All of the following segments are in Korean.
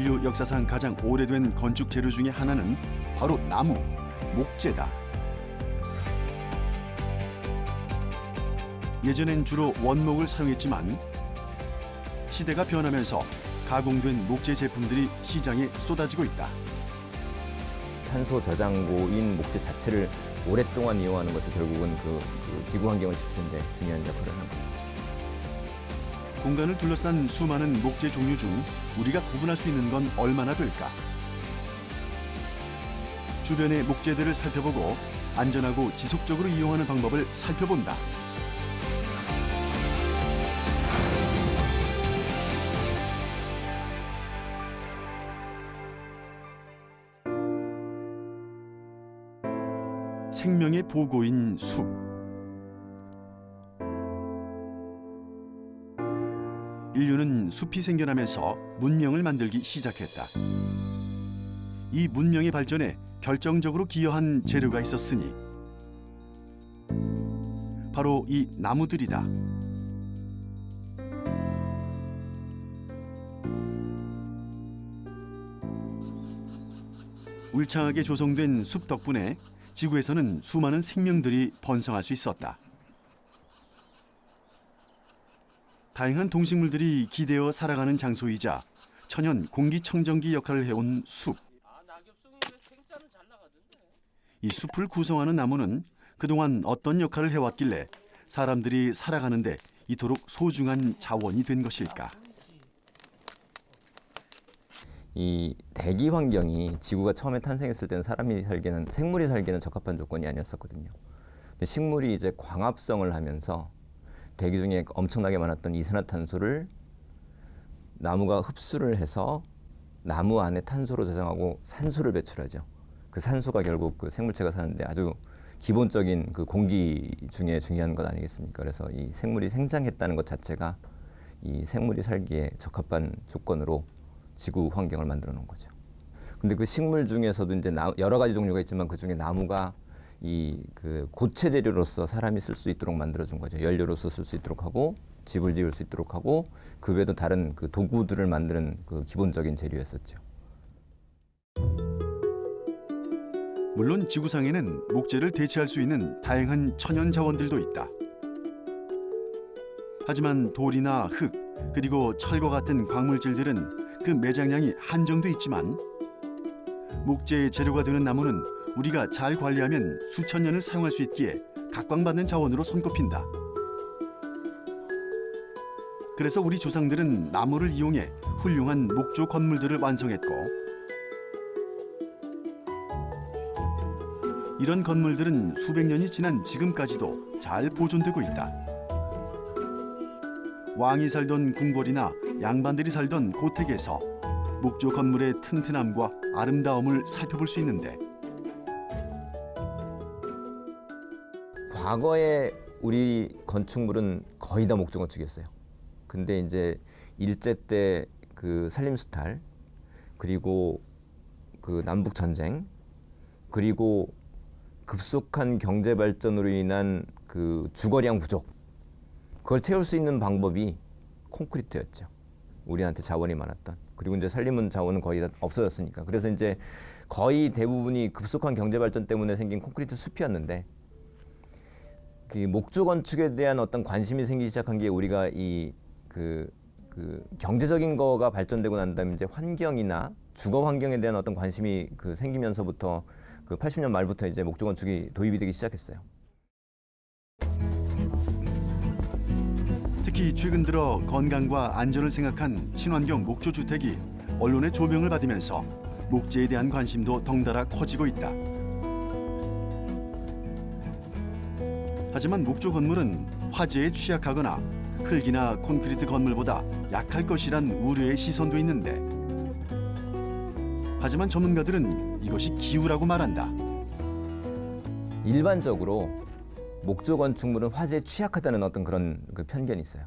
인류 역사상 가장 오래된 건축 재료 중에 하나는 바로 나무, 목재다. 예전엔 주로 원목을 사용했지만 시대가 변하면서 가공된 목재 제품들이 시장에 쏟아지고 있다. 탄소 저장고인 목재 자체를 오랫동안 이용하는 것이 결국은 그 지구 환경을 지키는 데 중요한 역할을 하는 거죠. 공간을 둘러싼 수많은 목재 종류 중 우리가 구분할 수 있는 건 얼마나 될까? 주변의 목재들을 살펴보고 안전하고 지속적으로 이용하는 방법을 살펴본다. 생명의 보고인 숲. 인류는 숲이 생겨나면서 문명을 만들기 시작했다. 이 문명의 발전에 결정적으로 기여한 재료가 있었으니 바로 이 나무들이다. 울창하게 조성된 숲 덕분에 지구에서는 수많은 생명들이 번성할 수 있었다. 다양한 동식물들이 기대어 살아가는 장소이자 천연 공기청정기 역할을 해온 숲. 이 숲을 구성하는 나무는 그동안 어떤 역할을 해왔길래 사람들이 살아가는데 이토록 소중한 자원이 된 것일까? 이 대기 환경이 지구가 처음에 탄생했을 때는 사람이 살기에는 생물이 살기에는 적합한 조건이 아니었었거든요. 근데 식물이 이제 광합성을 하면서 대기 중에 엄청나게 많았던 이산화탄소를 나무가 흡수를 해서 나무 안에 탄소로 저장하고 산소를 배출하죠. 그 산소가 결국 그 생물체가 사는데 아주 기본적인 그 공기 중에 중요한 것 아니겠습니까? 그래서 이 생물이 생장했다는 것 자체가 이 생물이 살기에 적합한 조건으로 지구 환경을 만들어 놓은 거죠. 근데 그 식물 중에서도 이제 여러 가지 종류가 있지만 그 중에 나무가 이 그 고체 재료로서 사람이 쓸 수 있도록 만들어 준 거죠. 연료로서 쓸 수 있도록 하고 집을 지을 수 있도록 하고 그 외에도 다른 그 도구들을 만드는 그 기본적인 재료였었죠. 물론 지구상에는 목재를 대체할 수 있는 다양한 천연 자원들도 있다. 하지만 돌이나 흙, 그리고 철과 같은 광물질들은 그 매장량이 한정돼 있지만 목재의 재료가 되는 나무는 우리가 잘 관리하면 수천 년을 사용할 수 있기에 각광받는 자원으로 손꼽힌다. 그래서 우리 조상들은 나무를 이용해 훌륭한 목조 건물들을 완성했고 이런 건물들은 수백 년이 지난 지금까지도 잘 보존되고 있다. 왕이 살던 궁궐이나 양반들이 살던 고택에서 목조 건물의 튼튼함과 아름다움을 살펴볼 수 있는데 과거에 우리 건축물은 거의 다 목조 건축이었어요. 근데 이제 일제 때 그 살림수탈 그리고 그 남북 전쟁 그리고 급속한 경제 발전으로 인한 그 주거량 부족 그걸 채울 수 있는 방법이 콘크리트였죠. 우리한테 자원이 많았던. 그리고 이제 살림은 자원은 거의 다 없어졌으니까. 그래서 이제 거의 대부분이 급속한 경제 발전 때문에 생긴 콘크리트 숲이었는데 그 목조 건축에 대한 어떤 관심이 생기기 시작한 게 우리가 이 그 경제적인 거가 발전되고 난 다음에 이제 환경이나 주거 환경에 대한 어떤 관심이 그 생기면서부터 그 80년 말부터 이제 목조 건축이 도입이 되기 시작했어요. 특히 최근 들어 건강과 안전을 생각한 친환경 목조 주택이 언론의 조명을 받으면서 목재에 대한 관심도 덩달아 커지고 있다. 하지만 목조 건물은 화재에 취약하거나 흙이나 콘크리트 건물보다 약할 것이란 우려의 시선도 있는데 하지만 전문가들은 이것이 기우라고 말한다. 일반적으로 목조 건축물은 화재에 취약하다는 어떤 그런 그 편견이 있어요.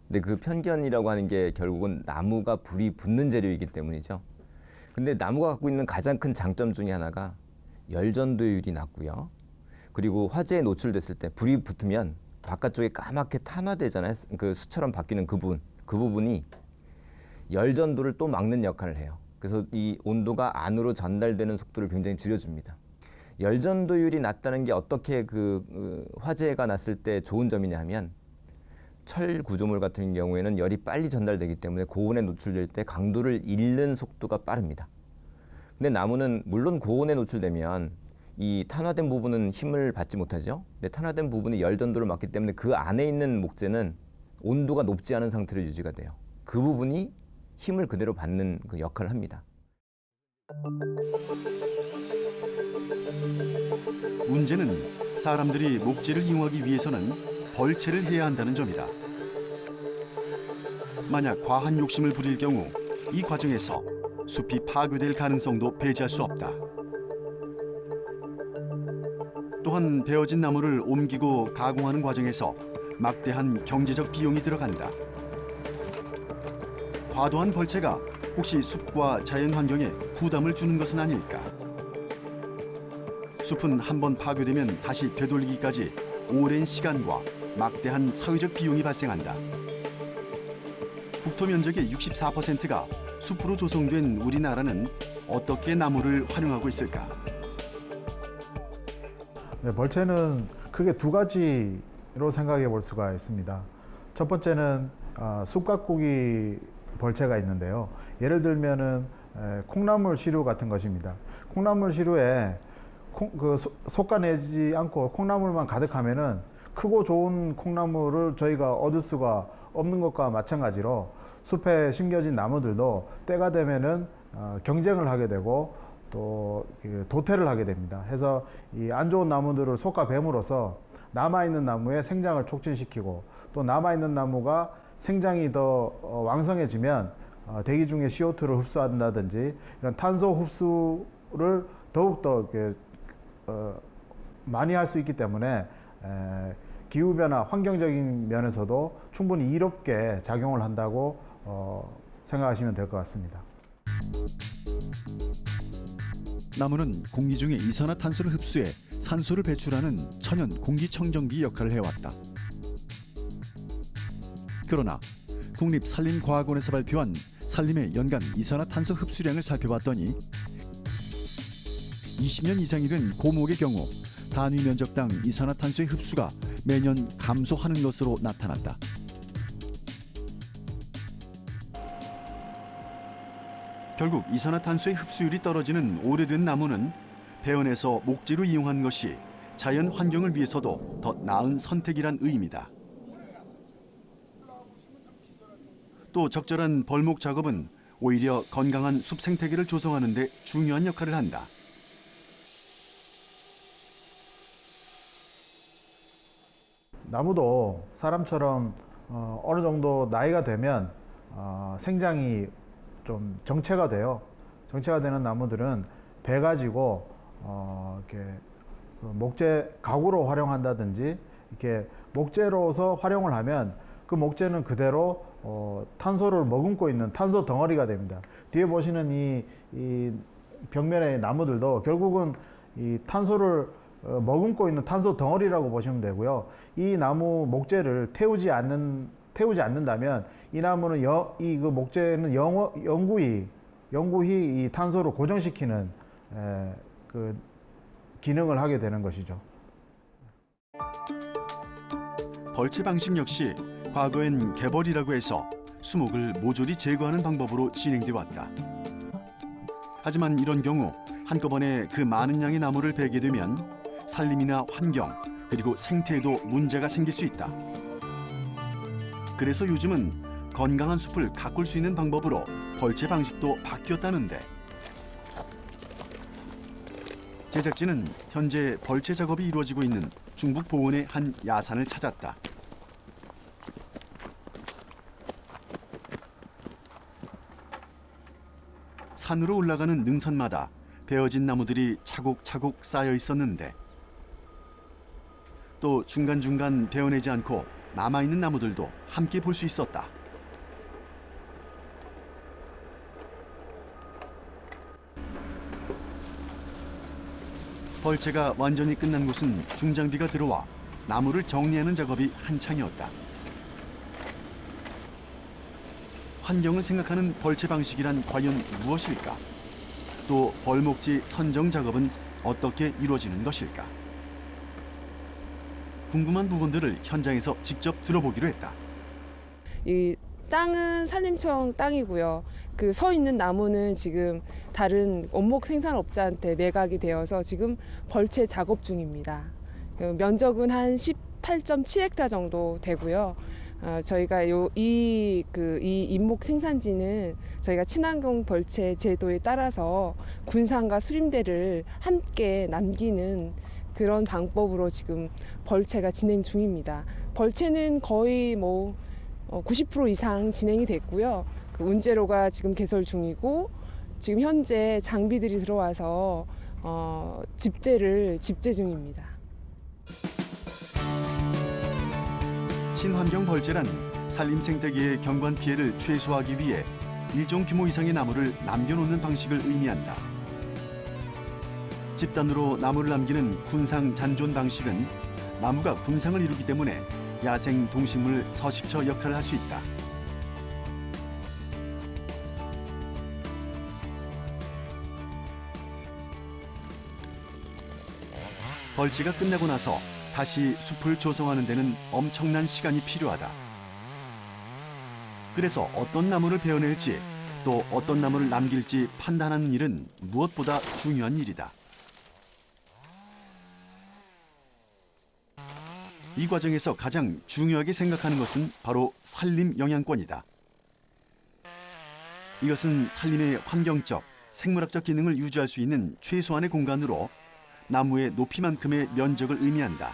근데 그 편견이라고 하는 게 결국은 나무가 불이 붙는 재료이기 때문이죠. 근데 나무가 갖고 있는 가장 큰 장점 중에 하나가 열전도율이 낮고요. 그리고 화재에 노출됐을 때 불이 붙으면 바깥쪽에 까맣게 탄화되잖아요. 그 수처럼 바뀌는 그 부분이 열전도를 또 막는 역할을 해요. 그래서 이 온도가 안으로 전달되는 속도를 굉장히 줄여줍니다. 열 전도율이 낮다는 게 어떻게 화재가 났을 때 좋은 점이냐 하면 철 구조물 같은 경우에는 열이 빨리 전달되기 때문에 고온에 노출될 때 강도를 잃는 속도가 빠릅니다. 근데 나무는 물론 고온에 노출되면 이 탄화된 부분은 힘을 받지 못하죠. 근데 탄화된 부분이 열 전도를 막기 때문에 그 안에 있는 목재는 온도가 높지 않은 상태로 유지가 돼요. 그 부분이 힘을 그대로 받는 그 역할을 합니다. 문제는 사람들이 목재를 이용하기 위해서는 벌채를 해야 한다는 점이다. 만약 과한 욕심을 부릴 경우 이 과정에서 숲이 파괴될 가능성도 배제할 수 없다. 또한 베어진 나무를 옮기고 가공하는 과정에서 막대한 경제적 비용이 들어간다. 과도한 벌채가 혹시 숲과 자연 환경에 부담을 주는 것은 아닐까? 숲은 한번 파괴되면 다시 되돌리기까지 오랜 시간과 막대한 사회적 비용이 발생한다. 국토 면적의 64%가 숲으로 조성된 우리나라는 어떻게 나무를 활용하고 있을까? 네, 벌채는 크게 두 가지로 생각해 볼 수가 있습니다. 첫 번째는 숲가꾸기 벌채가 있는데요. 예를 들면은 콩나물 시루 같은 것입니다. 콩나물 시루에 솎아내지 않고 콩나물만 가득하면은 크고 좋은 콩나물을 저희가 얻을 수가 없는 것과 마찬가지로 숲에 심겨진 나무들도 때가 되면은 경쟁을 하게 되고 또 도태를 하게 됩니다. 해서 이 안 좋은 나무들을 솎아뱀으로써 남아있는 나무의 생장을 촉진시키고 또 남아있는 나무가 생장이 더 왕성해지면 대기 중에 CO2를 흡수한다든지 이런 탄소 흡수를 더욱더 많이 할 수 있기 때문에 기후변화, 환경적인 면에서도 충분히 이롭게 작용을 한다고 생각하시면 될 것 같습니다. 나무는 공기 중에 이산화탄소를 흡수해 산소를 배출하는 천연 공기청정기 역할을 해왔다. 그러나 국립산림과학원에서 발표한 산림의 연간 이산화탄소 흡수량을 살펴봤더니 20년 이상이 된 고목의 경우 단위 면적당 이산화탄소의 흡수가 매년 감소하는 것으로 나타났다. 결국 이산화탄소의 흡수율이 떨어지는 오래된 나무는 배원에서 목재로 이용한 것이 자연 환경을 위해서도 더 나은 선택이란 의미다. 또 적절한 벌목 작업은 오히려 건강한 숲 생태계를 조성하는 데 중요한 역할을 한다. 나무도 사람처럼 어느 정도 나이가 되면 생장이 좀 정체가 돼요. 정체가 되는 나무들은 배 가지고 이렇게 목재 가구로 활용한다든지 이렇게 목재로서 활용을 하면 그 목재는 그대로 탄소를 머금고 있는 탄소 덩어리가 됩니다. 뒤에 보시는 이 벽면의 나무들도 결국은 이 탄소를 머금고 있는 탄소 덩어리라고 보시면 되고요. 이 나무 목재를 태우지 않는다면 이 나무는 그 목재는 영구히 이 탄소를 고정시키는 그 기능을 하게 되는 것이죠. 벌채 방식 역시 과거엔 개벌이라고 해서 수목을 모조리 제거하는 방법으로 진행돼 왔다. 하지만 이런 경우 한꺼번에 그 많은 양의 나무를 베게 되면 산림이나 환경 그리고 생태에도 문제가 생길 수 있다. 그래서 요즘은 건강한 숲을 가꿀 수 있는 방법으로 벌채 방식도 바뀌었다는데 제작진은 현재 벌채 작업이 이루어지고 있는 중북 보은의 한 야산을 찾았다. 산으로 올라가는 능선마다 베어진 나무들이 차곡차곡 쌓여 있었는데 또 중간중간 베어내지 않고 남아있는 나무들도 함께 볼 수 있었다. 벌채가 완전히 끝난 곳은 중장비가 들어와 나무를 정리하는 작업이 한창이었다. 환경을 생각하는 벌채 방식이란 과연 무엇일까? 또 벌목지 선정 작업은 어떻게 이루어지는 것일까? 궁금한 부분들을 현장에서 직접 들어보기로 했다. 이 땅은 산림청 땅이고요. 그 서 있는 나무는 지금 다른 원목 생산업자한테 매각이 되어서 지금 벌채 작업 중입니다. 그 면적은 한 18.7헥타 정도 되고요. 저희가 이 임목 생산지는 저희가 친환경 벌채 제도에 따라서 군산과 수림대를 함께 남기는 그런 방법으로 지금 벌채가 진행 중입니다. 벌채는 거의 90% 이상 진행이 됐고요. 그 운제로가 지금 개설 중이고 지금 현재 장비들이 들어와서 집재 중입니다. 친환경 벌채란 산림 생태계의 경관 피해를 최소화하기 위해 일정 규모 이상의 나무를 남겨놓는 방식을 의미한다. 집단으로 나무를 남기는 군상 잔존 방식은 나무가 군상을 이루기 때문에 야생 동식물 서식처 역할을 할 수 있다. 벌채가 끝나고 나서 다시 숲을 조성하는 데는 엄청난 시간이 필요하다. 그래서 어떤 나무를 베어낼지 또 어떤 나무를 남길지 판단하는 일은 무엇보다 중요한 일이다. 이 과정에서 가장 중요하게 생각하는 것은 바로 산림 영향권이다. 이것은 산림의 환경적, 생물학적 기능을 유지할 수 있는 최소한의 공간으로 나무의 높이만큼의 면적을 의미한다.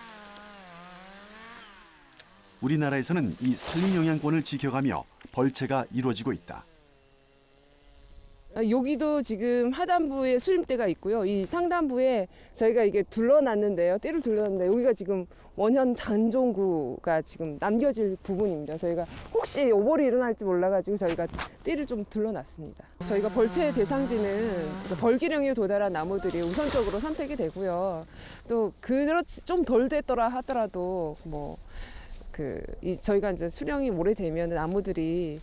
우리나라에서는 이 산림 영향권을 지켜가며 벌채가 이루어지고 있다. 여기도 지금 하단부에 수림대가 있고요. 이 상단부에 저희가 이게 둘러놨는데요. 띠를 둘러놨는데 여기가 지금 원현 잔존구가 지금 남겨질 부분입니다. 저희가 혹시 오볼이 일어날지 몰라가지고 저희가 띠를 좀 둘러놨습니다. 저희가 벌채 대상지는 벌기령에 도달한 나무들이 우선적으로 선택이 되고요. 또 그렇지 좀 덜 됐더라 하더라도 저희가 이제 수령이 오래되면 나무들이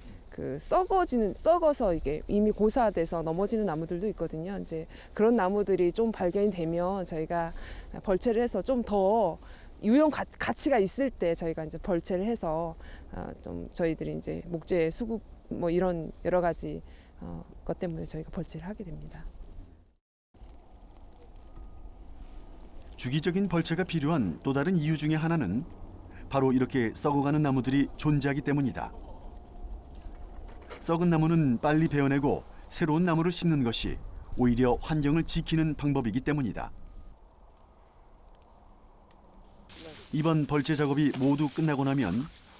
썩어서 이게 이미 고사돼서 넘어지는 나무들도 있거든요. 이제 그런 나무들이 좀 발견이 되면 저희가 벌채를 해서 좀 더 유용 가치가 있을 때 저희가 이제 벌채를 해서 좀 저희들이 이제 목재 수급 이런 여러 가지 것 때문에 저희가 벌채를 하게 됩니다. 주기적인 벌채가 필요한 또 다른 이유 중에 하나는 바로 이렇게 썩어가는 나무들이 존재하기 때문이다. 썩은 나무는 빨리 베어내고 새로운 나무를 심는 것이 오히려 환경을 지키는 방법이기 때문이다. 이번 벌채 작업이 모두 끝나고 나면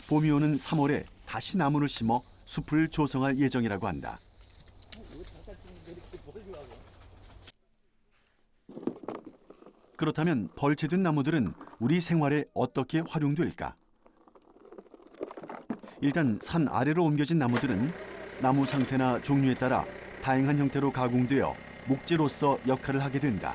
봄이 오는 3월에 다시 나무를 심어 숲을 조성할 예정이라고 한다. 그렇다면 벌채된 나무들은 우리 생활에 어떻게 활용될까? 일단 산 아래로 옮겨진 나무들은 나무 상태나 종류에 따라 다양한 형태로 가공되어 목재로서 역할을 하게 된다.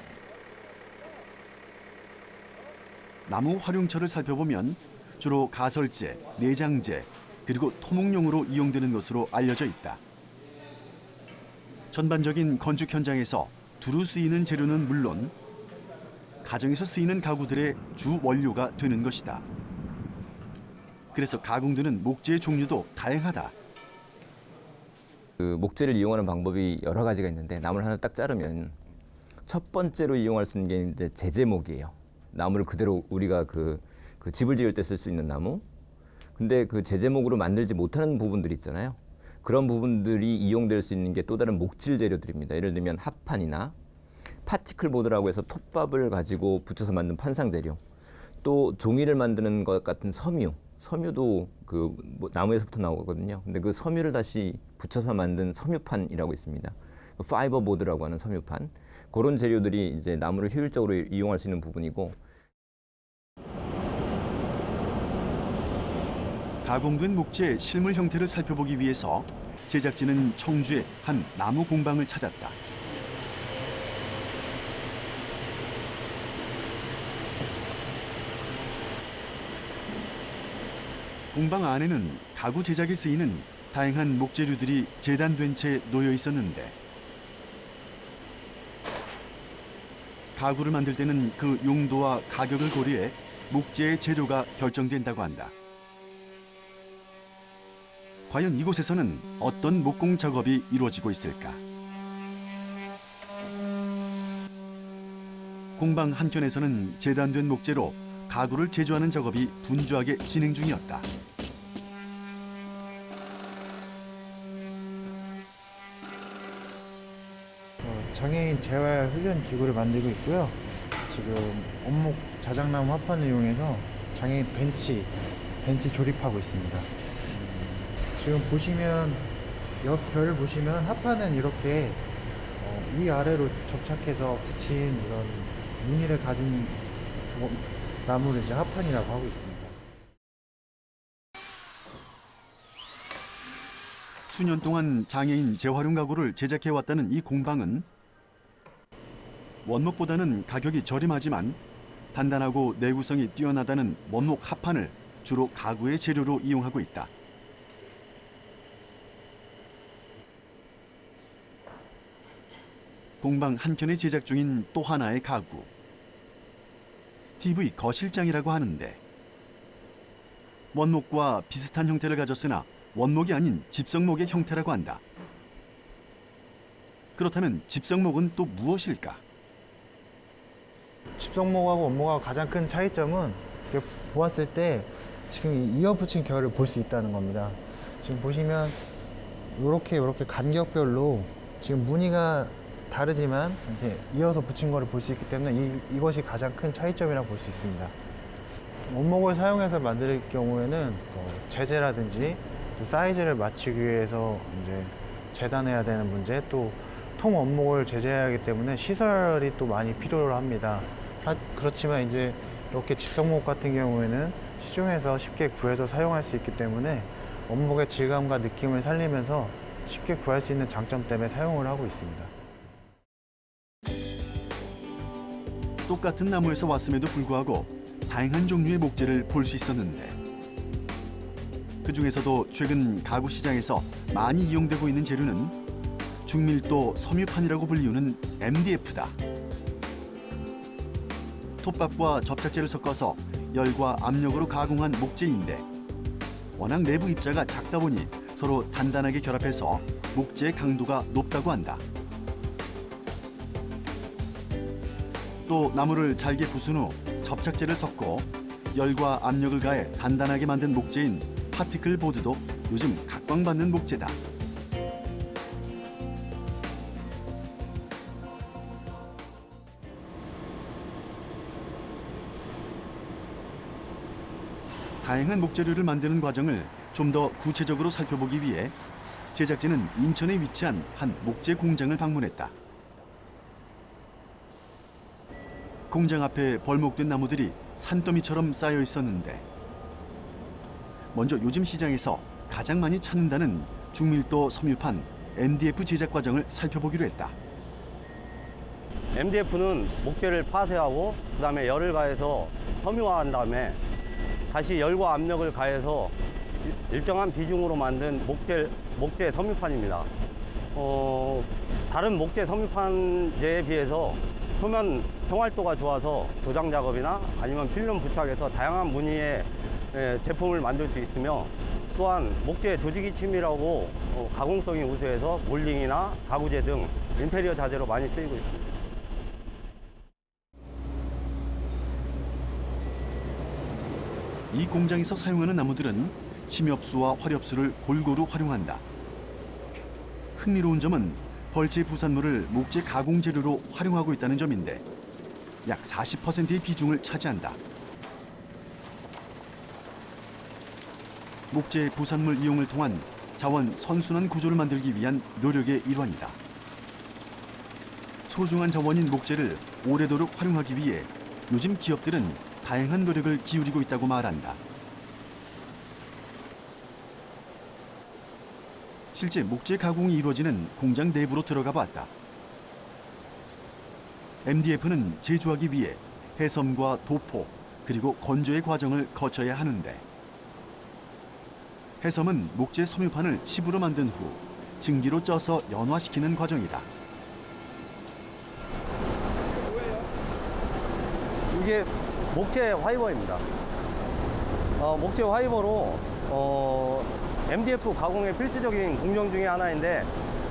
나무 활용처를 살펴보면 주로 가설재, 내장재, 그리고 토목용으로 이용되는 것으로 알려져 있다. 전반적인 건축 현장에서 두루 쓰이는 재료는 물론 가정에서 쓰이는 가구들의 주 원료가 되는 것이다. 그래서 가공되는 목재의 종류도 다양하다. 그 목재를 이용하는 방법이 여러 가지가 있는데 나무를 하나 딱 자르면 첫 번째로 이용할 수 있는 게 이제 제재목이에요. 나무를 그대로 우리가 그 집을 지을 때 쓸 수 있는 나무. 근데 그 제재목으로 만들지 못하는 부분들이 있잖아요. 그런 부분들이 이용될 수 있는 게 또 다른 목질 재료들입니다. 예를 들면 합판이나 파티클보드라고 해서 톱밥을 가지고 붙여서 만든 판상 재료. 또 종이를 만드는 것 같은 섬유도 나무에서부터 나오거든요. 근데 그 섬유를 다시 붙여서 만든 섬유판이라고 있습니다. 파이버 보드라고 하는 섬유판. 그런 재료들이 이제 나무를 효율적으로 이용할 수 있는 부분이고. 가공된 목재의 실물 형태를 살펴보기 위해서 제작진은 청주의 한 나무 공방을 찾았다. 공방 안에는 가구 제작에 쓰이는 다양한 목재류들이 재단된 채 놓여 있었는데 가구를 만들 때는 그 용도와 가격을 고려해 목재의 재료가 결정된다고 한다. 과연 이곳에서는 어떤 목공 작업이 이루어지고 있을까? 공방 한켠에서는 재단된 목재로 가구를 제조하는 작업이 분주하게 진행 중이었다. 장애인 재활 훈련 기구를 만들고 있고요. 지금 원목 자작나무 합판을 이용해서 장애인 벤치 조립하고 있습니다. 지금 보시면 옆 별을 보시면 합판은 이렇게 위아래로 접착해서 붙인 이런 무늬를 가진 나무를 이제 합판이라고 하고 있습니다. 수년 동안 장애인 재활용 가구를 제작해왔다는 이 공방은 원목보다는 가격이 저렴하지만 단단하고 내구성이 뛰어나다는 원목 합판을 주로 가구의 재료로 이용하고 있다. 공방 한켠에 제작 중인 또 하나의 가구. TV 거실장이라고 하는데 원목과 비슷한 형태를 가졌으나 원목이 아닌 집성목의 형태라고 한다. 그렇다면 집성목은 또 무엇일까? 집성목하고 원목하고 가장 큰 차이점은 이렇게 보았을 때 지금 이 이어붙인 결을 볼 수 있다는 겁니다. 지금 보시면 이렇게 간격별로 지금 무늬가 다르지만 이렇게 이어서 붙인 거를 볼 수 있기 때문에 이것이 가장 큰 차이점이라고 볼 수 있습니다. 원목을 사용해서 만들 경우에는 재질라든지 사이즈를 맞추기 위해서 이제 재단해야 되는 문제, 또 통 원목을 제재해야 하기 때문에 시설이 또 많이 필요로 합니다. 그렇지만 이제 이렇게 집성목 같은 경우에는 시중에서 쉽게 구해서 사용할 수 있기 때문에 원목의 질감과 느낌을 살리면서 쉽게 구할 수 있는 장점 때문에 사용을 하고 있습니다. 똑같은 나무에서 왔음에도 불구하고 다양한 종류의 목재를 볼 수 있었는데 그 중에서도 최근 가구 시장에서 많이 이용되고 있는 재료는 중밀도 섬유판이라고 불리우는 MDF다. 톱밥과 접착제를 섞어서 열과 압력으로 가공한 목재인데 워낙 내부 입자가 작다 보니 서로 단단하게 결합해서 목재의 강도가 높다고 한다. 또 나무를 잘게 부순 후 접착제를 섞고 열과 압력을 가해 단단하게 만든 목재인 파티클 보드도 요즘 각광받는 목재다. 다양한 목재료를 만드는 과정을 좀 더 구체적으로 살펴보기 위해 제작진은 인천에 위치한 한 목재 공장을 방문했다. 공장 앞에 벌목된 나무들이 산더미처럼 쌓여 있었는데 먼저 요즘 시장에서 가장 많이 찾는다는 중밀도 섬유판 MDF 제작 과정을 살펴보기로 했다. MDF는 목재를 파쇄하고 그다음에 열을 가해서 섬유화한 다음에 다시 열과 압력을 가해서 일정한 비중으로 만든 목재 섬유판입니다. 다른 목재 섬유판재에 비해서 표면 평활도가 좋아서 도장 작업이나 아니면 필름 부착해서 다양한 무늬의 제품을 만들 수 있으며 또한 목재 조직이 치밀하고 가공성이 우수해서 몰딩이나 가구재 등 인테리어 자재로 많이 쓰이고 있습니다. 이 공장에서 사용하는 나무들은 침엽수와 화렵수를 골고루 활용한다. 흥미로운 점은 벌채 부산물을 목재 가공 재료로 활용하고 있다는 점인데 약 40%의 비중을 차지한다. 목재 부산물 이용을 통한 자원 선순환 구조를 만들기 위한 노력의 일환이다. 소중한 자원인 목재를 오래도록 활용하기 위해 요즘 기업들은 다양한 노력을 기울이고 있다고 말한다. 실제 목재 가공이 이루어지는 공장 내부로 들어가 봤다. MDF는 제조하기 위해 해섬과 도포 그리고 건조의 과정을 거쳐야 하는데 해섬은 목재 섬유판을 칩으로 만든 후 증기로 쪄서 연화시키는 과정이다. 이게 목재 화이버입니다. 목재 화이버로 MDF 가공의 필수적인 공정 중에 하나인데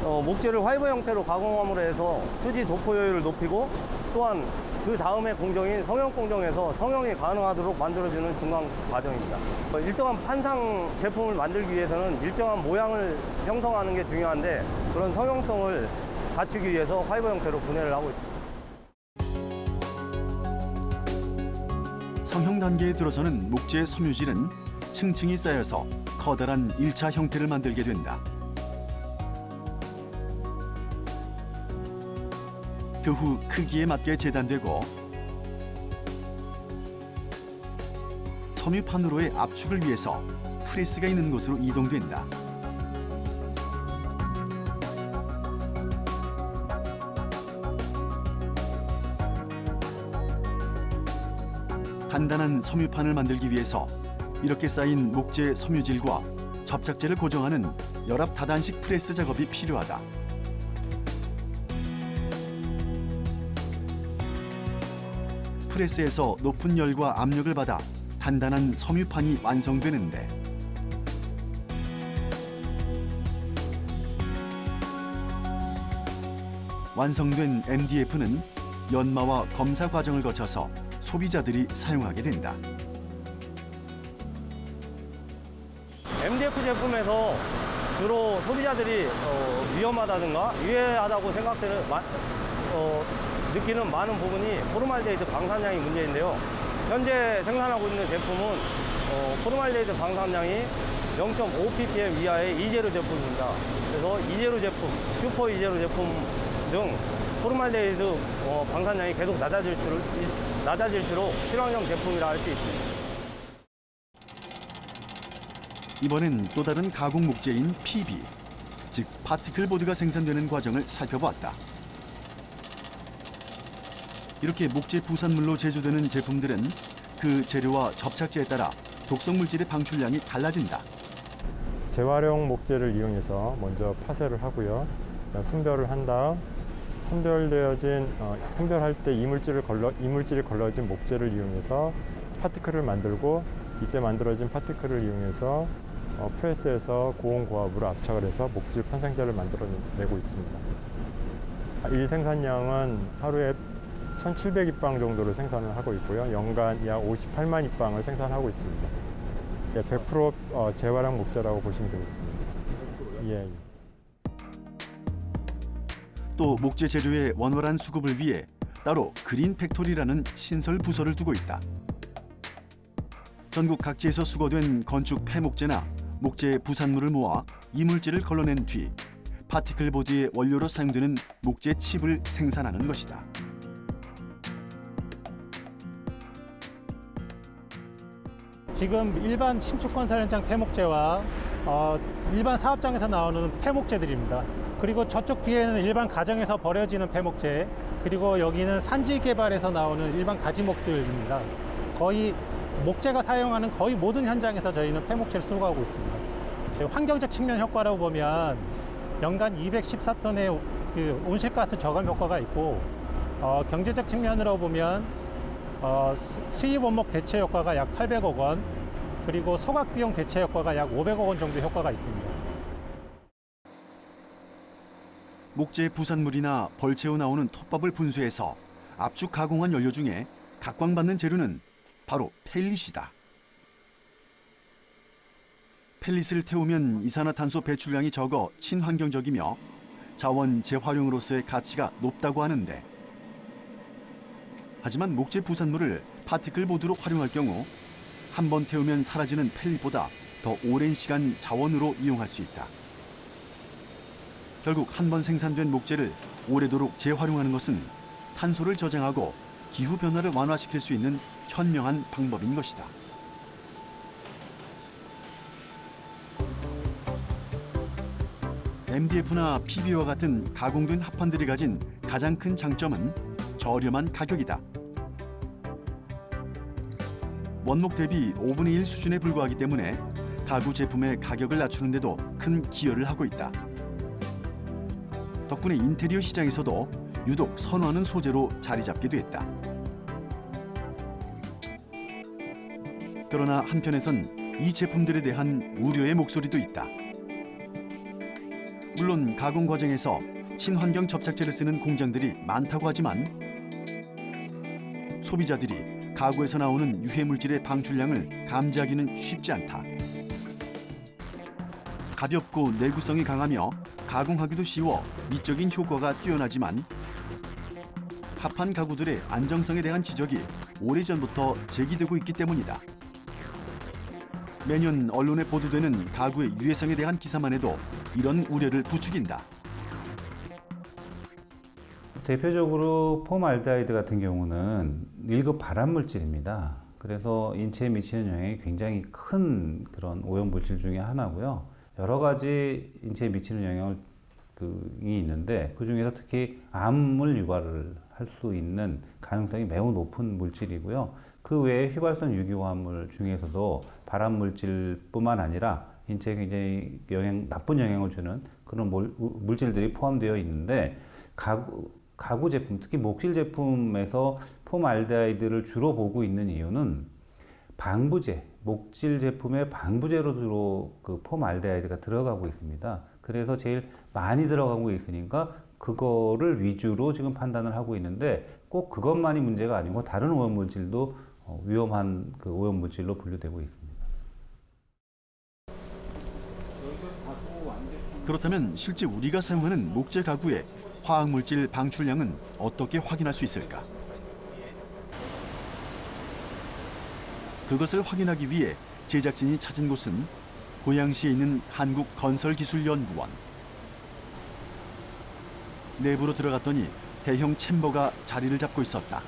목재를 화이버 형태로 가공함으로 해서 수지 도포 효율을 높이고 또한 그 다음에 공정인 성형 공정에서 성형이 가능하도록 만들어주는 중간 과정입니다. 일정한 판상 제품을 만들기 위해서는 일정한 모양을 형성하는 게 중요한데 그런 성형성을 갖추기 위해서 화이버 형태로 분해를 하고 있습니다. 성형 단계에 들어서는 목재 섬유질은 층층이 쌓여서 커다란 1차 형태를 만들게 된다. 그 후 크기에 맞게 재단되고 섬유판으로의 압축을 위해서 프레스가 있는 곳으로 이동된다. 단단한 섬유판을 만들기 위해서 이렇게 쌓인 목재 섬유질과 접착제를 고정하는 열압 다단식 프레스 작업이 필요하다. 프레스에서 높은 열과 압력을 받아 단단한 섬유판이 완성되는데 완성된 MDF는 연마와 검사 과정을 거쳐서 소비자들이 사용하게 된다. MDF 제품에서 주로 소비자들이 위험하다든가 유해하다고 느끼는 많은 부분이 포르말데히드 방사량이 문제인데요. 현재 생산하고 있는 제품은 포르말데히드 방사량이 0.5ppm 이하의 이재료 제품입니다. 그래서 이재료 제품, 슈퍼 이재료 제품 등 포르말데히드 방사량이 계속 낮아질수록 친환경 제품이라 할 수 있습니다. 이번엔 또 다른 가공 목재인 PB, 즉 파티클 보드가 생산되는 과정을 살펴보았다. 이렇게 목재 부산물로 제조되는 제품들은 그 재료와 접착제에 따라 독성 물질의 방출량이 달라진다. 재활용 목재를 이용해서 먼저 파쇄를 하고요. 선별을 한 다음 선별할 때 이물질이 걸러진 목재를 이용해서 파티클을 만들고 이때 만들어진 파티클을 이용해서 프레스에서 고온고압으로 압착을 해서 목재 판상자를 만들어내고 있습니다. 일 생산량은 하루에 1,700입방 정도를 생산을 하고 있고요. 연간 약 58만 입방을 생산하고 있습니다. 100% 재활용 목재라고 보시면 되겠습니다. 예. 또 목재 재료의 원활한 수급을 위해 따로 그린 팩토리라는 신설 부서를 두고 있다. 전국 각지에서 수거된 건축 폐목재나 목재 부산물을 모아 이물질을 걸러낸 뒤 파티클 보드의 원료로 사용되는 목재 칩을 생산하는 것이다. 지금 일반 신축 건설 현장 폐목재와 일반 사업장에서 나오는 폐목재들입니다. 그리고 저쪽 뒤에는 일반 가정에서 버려지는 폐목재, 그리고 여기는 산지 개발에서 나오는 일반 가지목들입니다. 거의 목재가 사용하는 거의 모든 현장에서 저희는 폐목재를 수거하고 있습니다. 환경적 측면 효과라고 보면 연간 214톤의 그 온실가스 저감 효과가 있고, 경제적 측면으로 보면 수입 원목 대체 효과가 약 800억 원, 그리고 소각 비용 대체 효과가 약 500억 원 정도 효과가 있습니다. 목재 부산물이나 벌채 후 나오는 톱밥을 분쇄해서 압축 가공한 연료 중에 각광받는 재료는 바로 펠릿이다. 펠릿을 태우면 이산화탄소 배출량이 적어 친환경적이며 자원 재활용으로서의 가치가 높다고 하는데, 하지만 목재 부산물을 파티클 보드로 활용할 경우 한 번 태우면 사라지는 펠릿보다 더 오랜 시간 자원으로 이용할 수 있다. 결국 한 번 생산된 목재를 오래도록 재활용하는 것은 탄소를 저장하고 기후 변화를 완화시킬 수 있는 현명한 방법인 것이다. MDF나 PB와 같은 가공된 합판들이 가진 가장 큰 장점은 저렴한 가격이다. 원목 대비 5분의 1 수준에 불과하기 때문에 가구 제품의 가격을 낮추는 데도 큰 기여를 하고 있다. 덕분에 인테리어 시장에서도 유독 선호하는 소재로 자리 잡게 됐다. 그러나 한편에선 이 제품들에 대한 우려의 목소리도 있다. 물론 가공 과정에서 친환경 접착제를 쓰는 공장들이 많다고 하지만 소비자들이 가구에서 나오는 유해 물질의 방출량을 감지하기는 쉽지 않다. 가볍고 내구성이 강하며 가공하기도 쉬워 미적인 효과가 뛰어나지만 합판 가구들의 안정성에 대한 지적이 오래전부터 제기되고 있기 때문이다. 매년 언론에 보도되는 가구의 유해성에 대한 기사만 해도 이런 우려를 부추긴다. 대표적으로 폼알데하이드 같은 경우는 1급 발암물질입니다. 그래서 인체에 미치는 영향이 굉장히 큰 그런 오염물질 중에 하나고요. 여러 가지 인체에 미치는 영향이 있는데 그 중에서 특히 암을 유발을 할 수 있는 가능성이 매우 높은 물질이고요. 그 외에 휘발성 유기화합물 중에서도 발암물질뿐만 아니라 인체에 굉장히 나쁜 영향을 주는 그런 물질들이 포함되어 있는데 가구 제품, 특히 목질 제품에서 폼알데하이드를 주로 보고 있는 이유는 방부제, 목질 제품의 방부제로 주로 그 폼알데하이드가 들어가고 있습니다. 그래서 제일 많이 들어가고 있으니까 그거를 위주로 지금 판단을 하고 있는데 꼭 그것만이 문제가 아니고 다른 오염물질도 위험한 그 오염물질로 분류되고 있습니다. 그렇다면 실제 우리가 사용하는 목재 가구의 화학물질 방출량은 어떻게 확인할 수 있을까? 그것을 확인하기 위해 제작진이 찾은 곳은 고양시에 있는 한국건설기술연구원. 내부로 들어갔더니 대형 챔버가 자리를 잡고 있었다.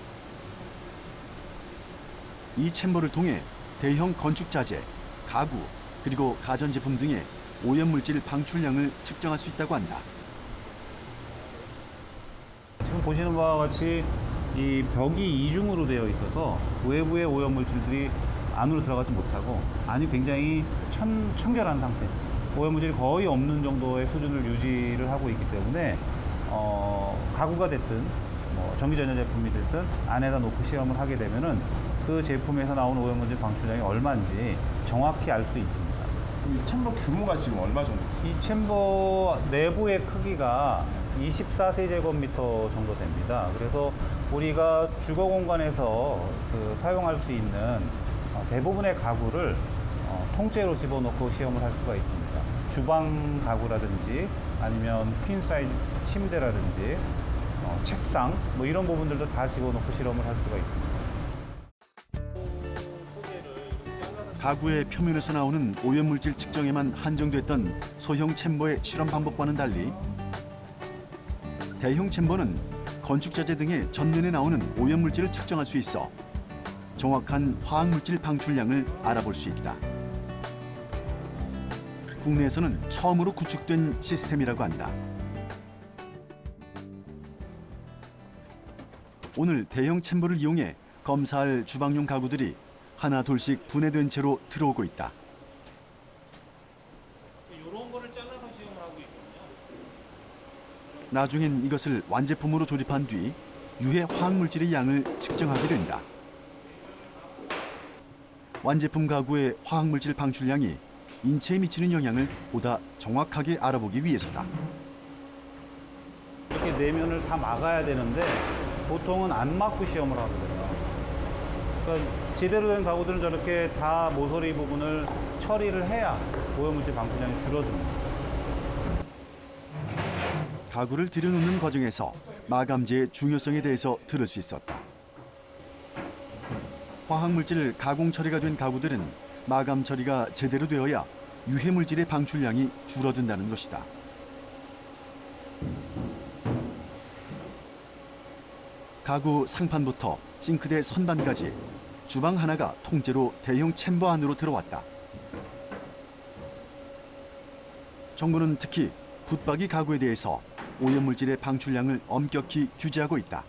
이 챔버를 통해 대형 건축자재, 가구, 그리고 가전제품 등의 오염물질 방출량을 측정할 수 있다고 한다. 지금 보시는 바와 같이 이 벽이 이중으로 되어 있어서 외부의 오염물질들이 안으로 들어가지 못하고 안이 굉장히 청결한 상태, 오염물질이 거의 없는 정도의 수준을 유지를 하고 있기 때문에 가구가 됐든 전기전자제품이 됐든 안에다 놓고 시험을 하게 되면은 그 제품에서 나온 오염물질 방출량이 얼마인지 정확히 알 수 있습니다. 이 챔버 규모가 지금 얼마 정도? 이 챔버 내부의 크기가 24세제곱미터 정도 됩니다. 그래서 우리가 주거 공간에서 사용할 수 있는 대부분의 가구를 통째로 집어넣고 시험을 할 수가 있습니다. 주방 가구라든지 아니면 퀸 사이즈 침대라든지 책상 이런 부분들도 다 집어넣고 실험을 할 수가 있습니다. 가구의 표면에서 나오는 오염물질 측정에만 한정됐던 소형 챔버의 실험 방법과는 달리 대형 챔버는 건축자재 등의 전면에 나오는 오염물질을 측정할 수 있어 정확한 화학물질 방출량을 알아볼 수 있다. 국내에서는 처음으로 구축된 시스템이라고 한다. 오늘 대형 챔버를 이용해 검사할 주방용 가구들이 하나 둘씩 분해된 채로 들어오고 있다. 이런 거를 잘라서 시험을 하고 있거든요. 나중엔 이것을 완제품으로 조립한 뒤 유해 화학물질의 양을 측정하게 된다. 완제품 가구의 화학물질 방출량이 인체에 미치는 영향을 보다 정확하게 알아보기 위해서다. 이렇게 내면을 다 막아야 되는데 보통은 안 막고 시험을 하거든요. 그러니까 제대로 된 가구들은 저렇게 다 모서리 부분을 처리를 해야 오염물질 방출량이 줄어듭니다. 가구를 들여놓는 과정에서 마감재의 중요성에 대해서 들을 수 있었다. 화학물질 가공 처리가 된 가구들은 마감 처리가 제대로 되어야 유해물질의 방출량이 줄어든다는 것이다. 가구 상판부터 싱크대 선반까지 주방 하나가 통째로 대형 챔버 안으로 들어왔다. 정부는 특히 붙박이 가구에 대해서 오염물질의 방출량을 엄격히 규제하고 있다.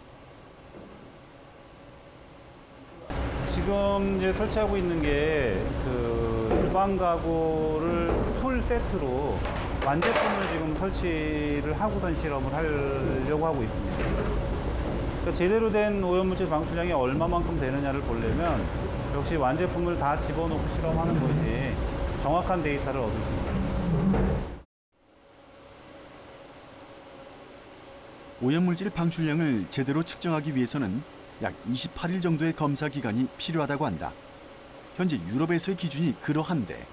지금 이제 설치하고 있는 게 그 주방 가구를 풀 세트로 완제품을 지금 설치를 하고선 실험을 하려고 하고 있습니다. 그러니까 제대로 된 오염물질 방출량이 얼마만큼 되느냐를 보려면 역시 완제품을 다 집어넣고 실험하는 것이 정확한 데이터를 얻을 수 있습니다. 오염물질 방출량을 제대로 측정하기 위해서는 약 28일 정도의 검사 기간이 필요하다고 한다. 현재 유럽에서의 기준이 그러한데,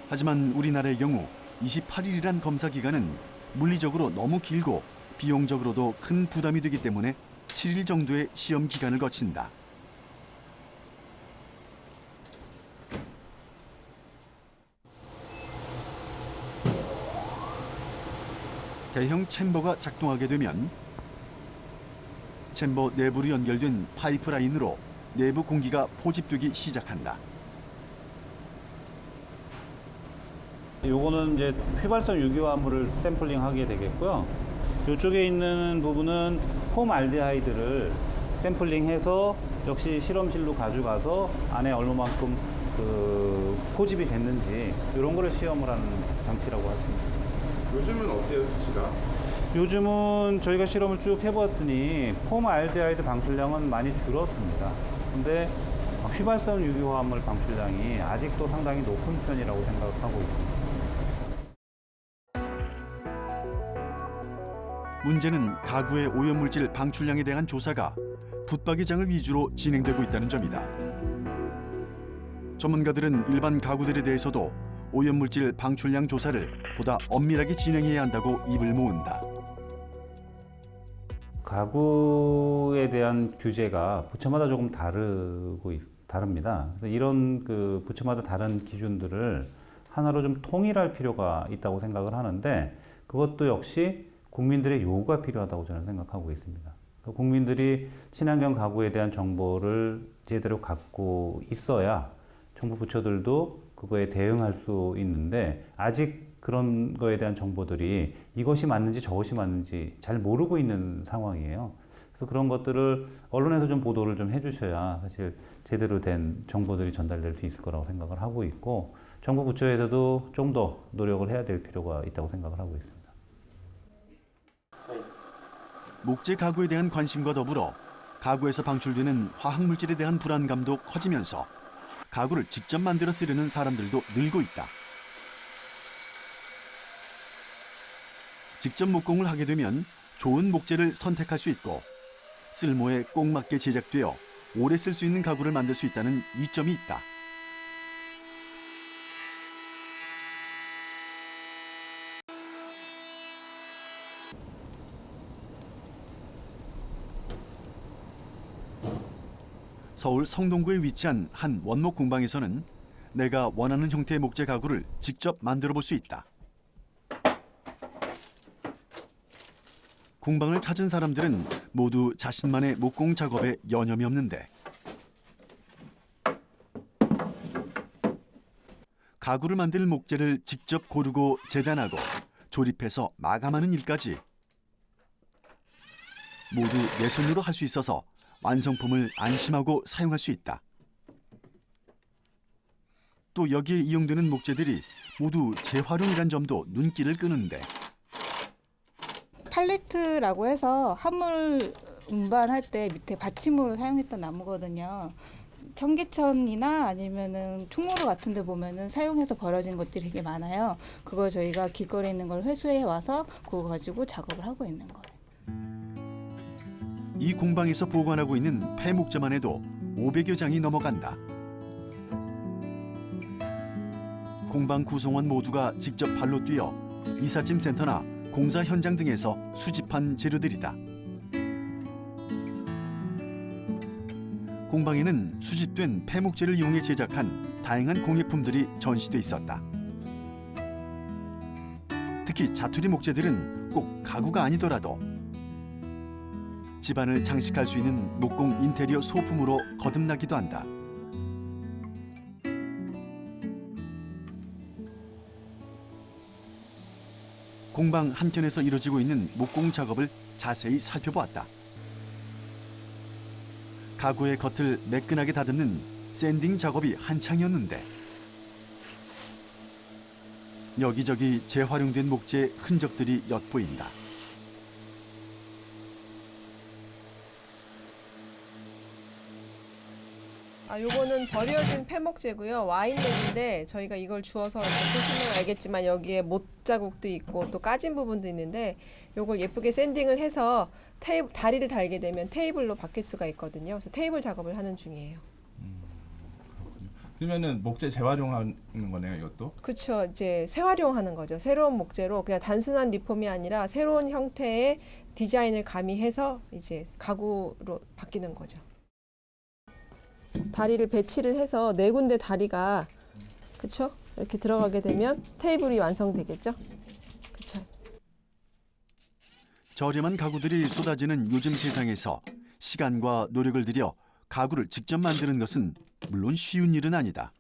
하지만 우리나라의 경우 28일이란 검사 기간은 물리적으로 너무 길고 비용적으로도 큰 부담이 되기 때문에 7일 정도의 시험 기간을 거친다. 대형 챔버가 작동하게 되면 챔버 내부로 연결된 파이프라인으로 내부 공기가 포집되기 시작한다. 요거는 이제 휘발성 유기화합물을 샘플링하게 되겠고요. 이쪽에 있는 부분은 폼알데하이드를 샘플링해서 역시 실험실로 가져가서 안에 얼마만큼 그 포집이 됐는지 이런 거를 시험을 하는 장치라고 하십니다. 요즘은 어때요, 수치가? 요즘은 저희가 실험을 쭉 해보았더니 폼알데하이드 방출량은 많이 줄었습니다. 근데 휘발성 유기화합물 방출량이 아직도 상당히 높은 편이라고 생각하고 있습니다. 문제는 가구의 오염물질 방출량에 대한 조사가 붙박이장을 위주로 진행되고 있다는 점이다. 전문가들은 일반 가구들에 대해서도 오염물질 방출량 조사를 보다 엄밀하게 진행해야 한다고 입을 모은다. 가구에 대한 규제가 부처마다 조금 다릅니다. 그래서 이런 그 부처마다 다른 기준들을 하나로 좀 통일할 필요가 있다고 생각을 하는데, 그것도 역시 국민들의 요구가 필요하다고 저는 생각하고 있습니다. 국민들이 친환경 가구에 대한 정보를 제대로 갖고 있어야 정부 부처들도 그거에 대응할 수 있는데, 아직 그런 거에 대한 정보들이 이것이 맞는지 저것이 맞는지 잘 모르고 있는 상황이에요. 그래서 그런 것들을 언론에서 좀 보도를 좀 해주셔야 사실 제대로 된 정보들이 전달될 수 있을 거라고 생각을 하고 있고, 정부 부처에서도 좀 더 노력을 해야 될 필요가 있다고 생각을 하고 있습니다. 목재 가구에 대한 관심과 더불어 가구에서 방출되는 화학물질에 대한 불안감도 커지면서 가구를 직접 만들어 쓰려는 사람들도 늘고 있다. 직접 목공을 하게 되면 좋은 목재를 선택할 수 있고 쓸모에 꼭 맞게 제작되어 오래 쓸 수 있는 가구를 만들 수 있다는 이점이 있다. 서울 성동구에 위치한 한 원목 공방에서는 내가 원하는 형태의 목재 가구를 직접 만들어 볼 수 있다. 공방을 찾은 사람들은 모두 자신만의 목공 작업에 여념이 없는데, 가구를 만들 목재를 직접 고르고 재단하고 조립해서 마감하는 일까지 모두 내 손으로 할 수 있어서 완성품을 안심하고 사용할 수 있다. 또 여기에 이용되는 목재들이 모두 재활용이란 점도 눈길을 끄는데, 팔레트라고 해서 화물 운반할 때 밑에 받침으로 사용했던 나무거든요. 청계천이나 아니면은 충무로 같은 데 보면은 사용해서 버려진 것들이 되게 많아요. 그걸 저희가 길거리에 있는 걸 회수해 와서 그거 가지고 작업을 하고 있는 거예요. 이 공방에서 보관하고 있는 폐목재만 해도 500여 장이 넘어간다. 공방 구성원 모두가 직접 발로 뛰어 이삿짐 센터나 공사 현장 등에서 수집한 재료들이다. 공방에는 수집된 폐목재를 이용해 제작한 다양한 공예품들이 전시돼 있었다. 특히 자투리 목재들은 꼭 가구가 아니더라도 집안을 장식할 수 있는 목공 인테리어 소품으로 거듭나기도 한다. 공방 한켠에서 이루어지고 있는 목공 작업을 자세히 살펴보았다. 가구의 겉을 매끈하게 다듬는 샌딩 작업이 한창이었는데 여기저기 재활용된 목재의 흔적들이 엿보인다. 요거는 버려진 폐목재고요. 와인렉인데 저희가 이걸 주워서 보시면 알겠지만 여기에 못 자국도 있고 또 까진 부분도 있는데 요걸 예쁘게 샌딩을 해서 다리를 달게 되면 테이블로 바뀔 수가 있거든요. 그래서 테이블 작업을 하는 중이에요. 그러면은 목재 재활용하는 거네요, 이것도? 그렇죠. 이제 재활용하는 거죠. 새로운 목재로 그냥 단순한 리폼이 아니라 새로운 형태의 디자인을 가미해서 이제 가구로 바뀌는 거죠. 다리를 배치를 해서 4군데 다리가 그렇죠? 이렇게 들어가게 되면 테이블이 완성되겠죠? 그렇죠. 저렴한 가구들이 쏟아지는 요즘 세상에서 시간과 노력을 들여 가구를 직접 만드는 것은 물론 쉬운 일은 아니다.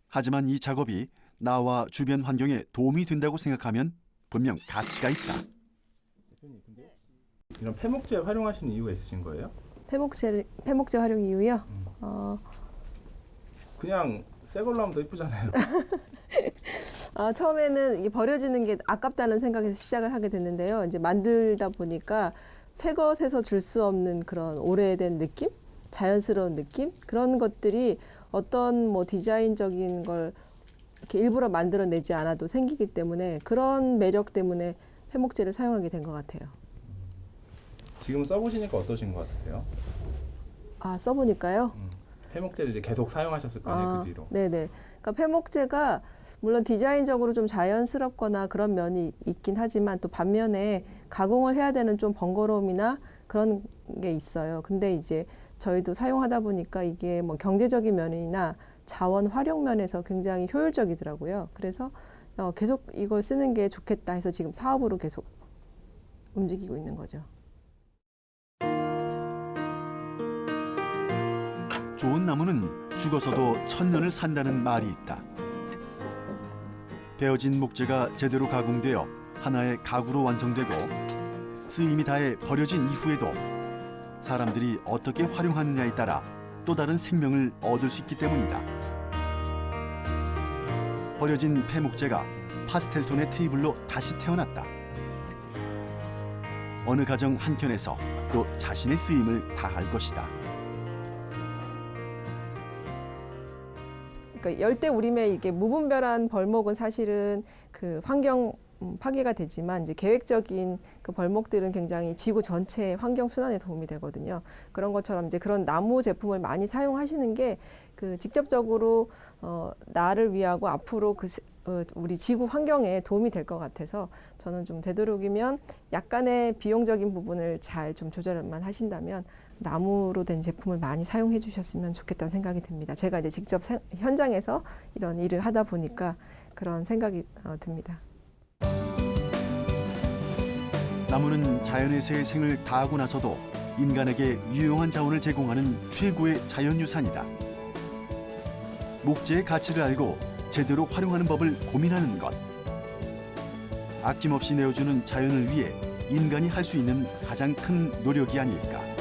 하지만 이 작업이 나와 주변 환경에 도움이 된다고 생각하면 분명 가치가 있다. 이런 폐목재 활용하시는 이유가 있으신 거예요? 폐목재 활용 이유요? 그냥 새 걸로 하면 더 이쁘잖아요. 처음에는 이게 버려지는 게 아깝다는 생각에서 시작을 하게 됐는데요. 이제 만들다 보니까 새 것에서 줄 수 없는 그런 오래된 느낌, 자연스러운 느낌 그런 것들이 어떤 뭐 디자인적인 걸 이렇게 일부러 만들어내지 않아도 생기기 때문에 그런 매력 때문에 폐목재를 사용하게 된 것 같아요. 지금 써보시니까 어떠신 것 같으세요? 써보니까요. 폐목재를 이제 계속 사용하셨을 거 아니에요, 그 뒤로. 네네. 그러니까 폐목재가 물론 디자인적으로 좀 자연스럽거나 그런 면이 있긴 하지만 또 반면에 가공을 해야 되는 좀 번거로움이나 그런 게 있어요. 근데 이제 저희도 사용하다 보니까 이게 뭐 경제적인 면이나 자원 활용 면에서 굉장히 효율적이더라고요. 그래서 계속 이걸 쓰는 게 좋겠다 해서 지금 사업으로 계속 움직이고 있는 거죠. 좋은 나무는 죽어서도 1000년을 산다는 말이 있다. 베어진 목재가 제대로 가공되어 하나의 가구로 완성되고 쓰임이 다해 버려진 이후에도 사람들이 어떻게 활용하느냐에 따라 또 다른 생명을 얻을 수 있기 때문이다. 버려진 폐목재가 파스텔톤의 테이블로 다시 태어났다. 어느 가정 한켠에서 또 자신의 쓰임을 다할 것이다. 그러니까 열대우림의 이게 무분별한 벌목은 사실은 그 환경 파괴가 되지만 이제 계획적인 그 벌목들은 굉장히 지구 전체의 환경 순환에 도움이 되거든요. 그런 것처럼 이제 그런 나무 제품을 많이 사용하시는 게 그 직접적으로 나를 위하고 앞으로 우리 지구 환경에 도움이 될 것 같아서 저는 좀 되도록이면 약간의 비용적인 부분을 잘 좀 조절만 하신다면 나무로 된 제품을 많이 사용해 주셨으면 좋겠다는 생각이 듭니다. 제가 이제 직접 현장에서 이런 일을 하다 보니까 그런 생각이 듭니다. 나무는 자연에서의 생을 다하고 나서도 인간에게 유용한 자원을 제공하는 최고의 자연유산이다. 목재의 가치를 알고 제대로 활용하는 법을 고민하는 것. 아낌없이 내어주는 자연을 위해 인간이 할 수 있는 가장 큰 노력이 아닐까.